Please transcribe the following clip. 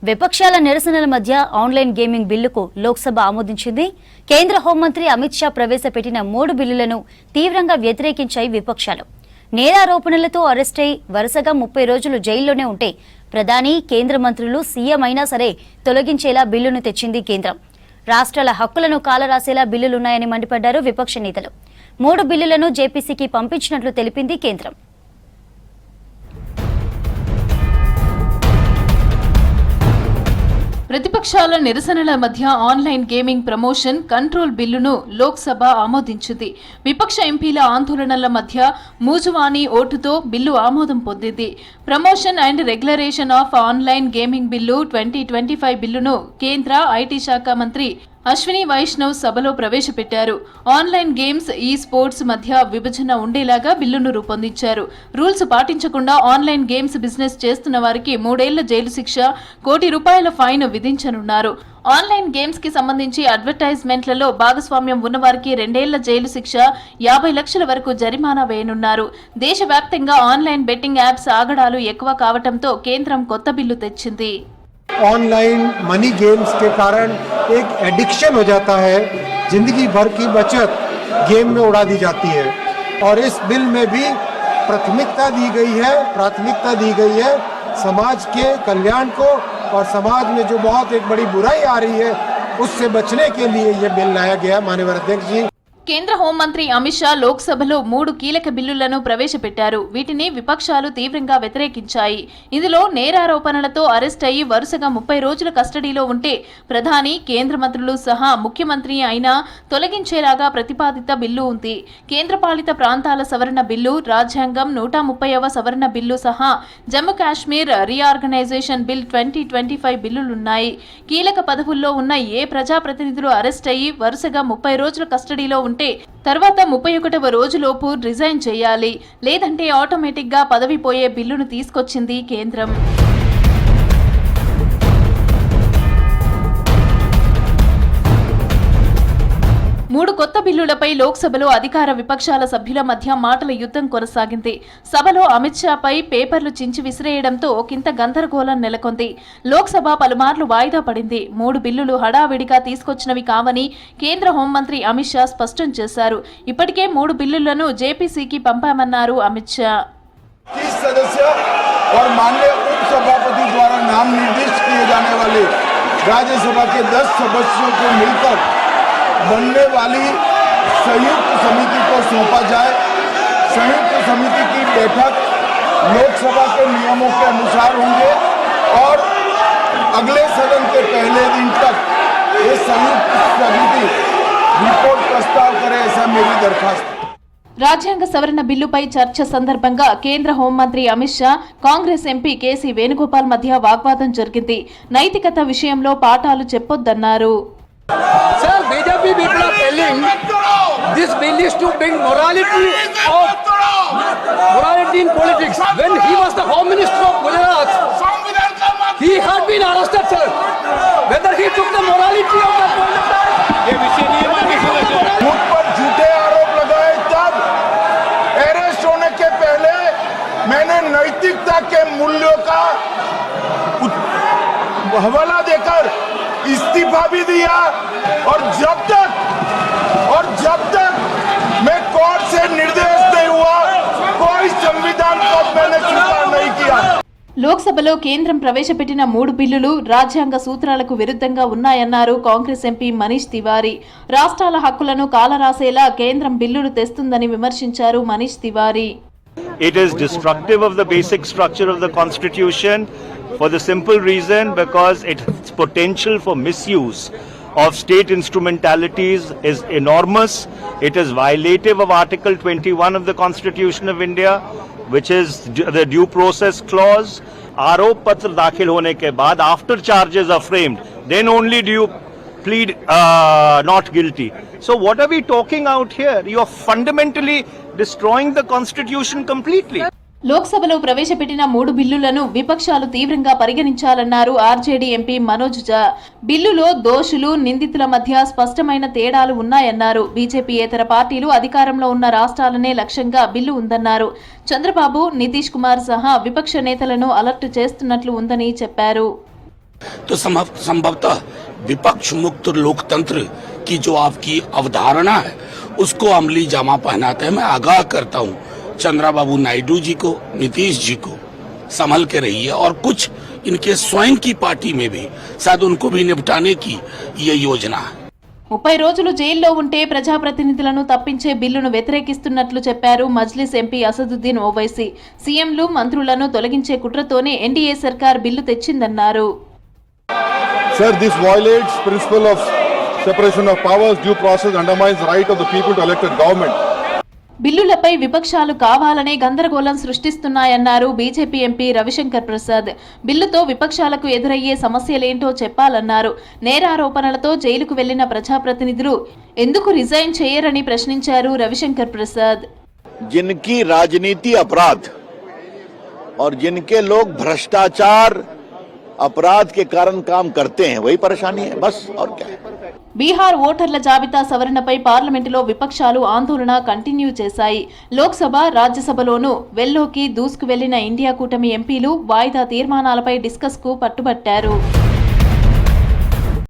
విపక్షాల నిరసనల మధ్య online gaming బిల్లుకు లోక్సభ ఆమోదించింది. కేంద్ర హోంమంత్రి అమిత్ షా ప్రవేశపెట్టిన 3 బిల్లులను తీవ్రంగా వ్యతిరేకించాయి విపక్షాలు. నేరారోపణలతో అరెస్టై వరుసగా 30 రోజులు జైల్లోనే ఉంటే ప్రధాని, కేంద్ర మంత్రులు, సీఎం అయినా సరే తొలగించేలా బిల్లును తెచ్చింది కేంద్రం. రాష్ట్రాల హక్కులను కాలరాసేలా బిల్లులున్నాయని మండిపడ్డారు విపక్ష నేతలు. 3 బిల్లులను జేపీసీకి పంపించినట్లు తెలిపింది కేంద్రం. ప్రతిపక్షాల నిరసనల మధ్య ఆన్లైన్ గేమింగ్ ప్రమోషన్ కంట్రోల్ బిల్లును లోక్సభ ఆమోదించింది. విపక్ష ఎంపీల ఆందోళనల మధ్య మూజువాణి ఓటుతో బిల్లు ఆమోదం పొందింది. Promotion and రెగ్యులరేషన్ of online gaming bill 2025 బిల్లును కేంద్ర ఐటీ శాఖ మంత్రి అశ్విని వైష్ణవ్ సభలో ప్రవేశపెట్టారు. ఆన్లైన్ గేమ్స్, ఈ స్పోర్ట్స్ మధ్య విభజన ఉండేలాగా బిల్లును రూపొందించారు. రూల్స్ పాటించకుండా ఆన్లైన్ గేమ్స్ బిజినెస్ చేస్తున్న వారికి 3 ఏళ్ల జైలు శిక్ష, ₹1 కోటి ఫైన్ విధించనున్నారు. ఆన్లైన్ గేమ్స్ కి సంబంధించి అడ్వర్టైజ్మెంట్లలో భాగస్వామ్యం ఉన్నవారికి 2 ఏళ్ల జైలు శిక్ష, 50 లక్షల వరకు జరిమానా వేయనున్నారు. దేశవ్యాప్తంగా ఆన్లైన్ బెట్టింగ్ యాప్స్ ఆగడాలు ఎక్కువ కావడంతో కేంద్రం కొత్త బిల్లు తెచ్చింది. ऑनलाइन मनी गेम्स के कारण एक एडिक्शन हो जाता है, जिंदगी भर की बचत गेम में उड़ा दी जाती है और इस बिल में भी प्राथमिकता दी गई है समाज के कल्याण को और समाज में जो बहुत एक बड़ी बुराई आ रही है उससे बचने के लिए ये बिल लाया गया। माननीय अध्यक्ष जी, కేంద్ర హోంమంత్రి అమిత్ షా లోక్సభలో 3 కీలక బిల్లులను ప్రవేశపెట్టారు. వీటిని విపక్షాలు తీవ్రంగా వ్యతిరేకించాయి. ఇందులో నేరారోపణలతో అరెస్ట్ అయ్యి వరుసగా 30 రోజుల కస్టడీలో ఉంటే ప్రధాని, కేంద్ర మంత్రులు సహా ముఖ్యమంత్రి అయినా తొలగించేలాగా ప్రతిపాదిత బిల్లు ఉంది. కేంద్రపాలిత ప్రాంతాల సవరణ బిల్లు, రాజ్యాంగం 130వ సవరణ బిల్లు సహా జమ్మూ కాశ్మీర్ రీఆర్గనైజేషన్ బిల్ 2025 బిల్లులున్నాయి. కీలక పదవుల్లో ఉన్న ఏ ప్రజాప్రతినిధులు అరెస్ట్ అయ్యి వరుసగా 30 రోజుల కస్టడీలో ఉంటే తర్వాత 31వ రోజులోపు రిజైన్ చేయాలి, లేదంటే ఆటోమేటిక్ గా పదవి పోయే బిల్లును తీసుకొచ్చింది కేంద్రం. 3 కొత్త బిల్లులపై లోక్సభలో అధికార విపక్షాల సభ్యుల మధ్య మాటల యుద్ధం కొనసాగింది. సభలో అమిత్ షాపై పేపర్లు చించి విసిరేయడంతో ఒకంత గందరగోళం నెలకొంది. లోక్సభ పలుమార్లు వాయిదా పడింది. 3 బిల్లులు హడావిడిగా తీసుకొచ్చినవి కావని కేంద్ర హోంమంత్రి అమిత్ షా స్పష్టం చేశారు. ఇప్పటికే 3 బిల్లులను జేపీసీకి పంపామన్నారు అమిత్ షా. बनने वाली संयुक्त समिति को सौंपा जाए। संयुक्त समिति की बैठक लोकसभा के नियमों के अनुसार होंगे और अगले सदन के पहले दिन तक ये संयुक्त समिति रिपोर्ट प्रस्ताव करे, ऐसा मेरी दरखास्त। రాజ్యాంగ సవరణ బిల్లుపై చర్చ సందర్భంగా కేంద్ర హోంమంత్రి అమిత్ షా, కాంగ్రెస్ ఎంపీ కేసీ వేణుగోపాల్ మధ్య వాగ్వాదం జరిగింది. నైతికత విషయంలో పాఠాలు చెప్పొద్దన్నారు. Sir, BJP people are telling this bill is to bring morality in politics. When he was the Home Minister of Gujarat, he had been arrested, sir. Whether he took the morality of that point of time, मुझ पर झूठे आरोप लगाए तब arrest होने के पहले मैंने नैतिकता के मूल्यों का हवाला देकर इस्तीफा भी दिया और जब तक मैं कोर्ट से निर्देश नहीं हुआ कोई संविधान को मैंने स्वीकार नहीं किया. లోక్సభలో కేంద్రం ప్రవేశపెట్టిన 3 బిల్లులు రాజ్యాంగ సూత్రాలకు విరుద్ధంగా ఉన్నాయన్నారు కాంగ్రెస్ ఎంపీ మనీష్ తివారీ. రాష్ట్రాల హక్కులను కాలరాసేలా కేంద్రం బిల్లులు తెస్తుందని విమర్శించారు Manish Tiwari. It is destructive of the basic structure of the constitution for the simple reason because its potential for misuse of state instrumentalities is enormous. It is violative of Article 21 of the Constitution of India, which is the due process clause. Arop patra dakhil hone ke baad, after charges are framed, then only do you plead not guilty. So what are we talking out here? You are fundamentally destroying the constitution completely. లోక్సభలో ప్రవేశపెట్టిన 3 బిల్లులను విపక్షాలు తీవ్రంగా పరిగణించాలన్నారు RJD MP Manoj ఝా. బిల్లులో దోషులు, నిందితుల మధ్య స్పష్టమైన తేడాలు ఉన్నాయన్నారు. బీజేపీయేతర పార్టీలు అధికారంలో ఉన్న రాష్ట్రాలనే లక్ష్యంగా బిల్లు ఉందన్నారు. చంద్రబాబు, నితీష్ కుమార్ సహా విపక్ష నేతలను అలర్ట్ చేస్తున్నట్లు ఉందని చెప్పారు. तो संभवतः विपक्ष मुक्त लोकतंत्र की जो आपकी अवधारणा है उसको अमली जामा पहनाते हैं। मैं आगाह करता हूं चंद्रबाबू नायडू जी को, नीतीश जी को, संभल के रहिए। और कुछ इनके स्वयं की पार्टी में भी शायद उनको भी निपटाने की ये योजना है। 30 రోజులు జైల్లో ఉంటే ప్రజాప్రతినిధులను తప్పించే బిల్లును వ్యతిరేకిస్తున్నట్లు చెప్పారు మజ్లిస్ ఎంపీ అసదుద్దీన్ ఓవైసీ. సీఎంలు, మంత్రులను తొలగించే కుట్రతోనే ఎన్డీఏ సర్కార్ bill తెచ్చిందన్నారు. Sir, this violates principle of separation of powers, due process, undermines right of the people to elect a government. బిల్లులపై విపక్షాలు కావాలనే గందరగోళం సృష్టిస్తున్నాయన్నారు బీజేపీ ఎంపీ రవిశంకర్ ప్రసాద్. బిల్లుతో విపక్షాలకు ఎదురయ్యే సమస్యలేంటో చెప్పాలన్నారు. నేరారోపణలతో జైలుకు వెళ్లిన ప్రజాప్రతినిధులు ఎందుకు రిజైన్ చేయరని ప్రశ్నించారు రవిశంకర్ ప్రసాద్. जिनकी राजनीति अपराध और जिनके लोग भ्रष्टाचार अपराध के कारण काम करते हैं वही परेशानी है, बस और क्या है। బీహార్ ఓటర్ల జాబితా సవరణపై పార్లమెంటులో విపక్షాలు ఆందోళన కంటిన్యూ చేశాయి. లోక్సభ, రాజ్యసభలోనూ వెల్లోకి దూసుకు వెళ్లిన ఇండియా కూటమి ఎంపీలు వాయిదా తీర్మానాలపై డిస్కస్ కు పట్టుబట్టారు.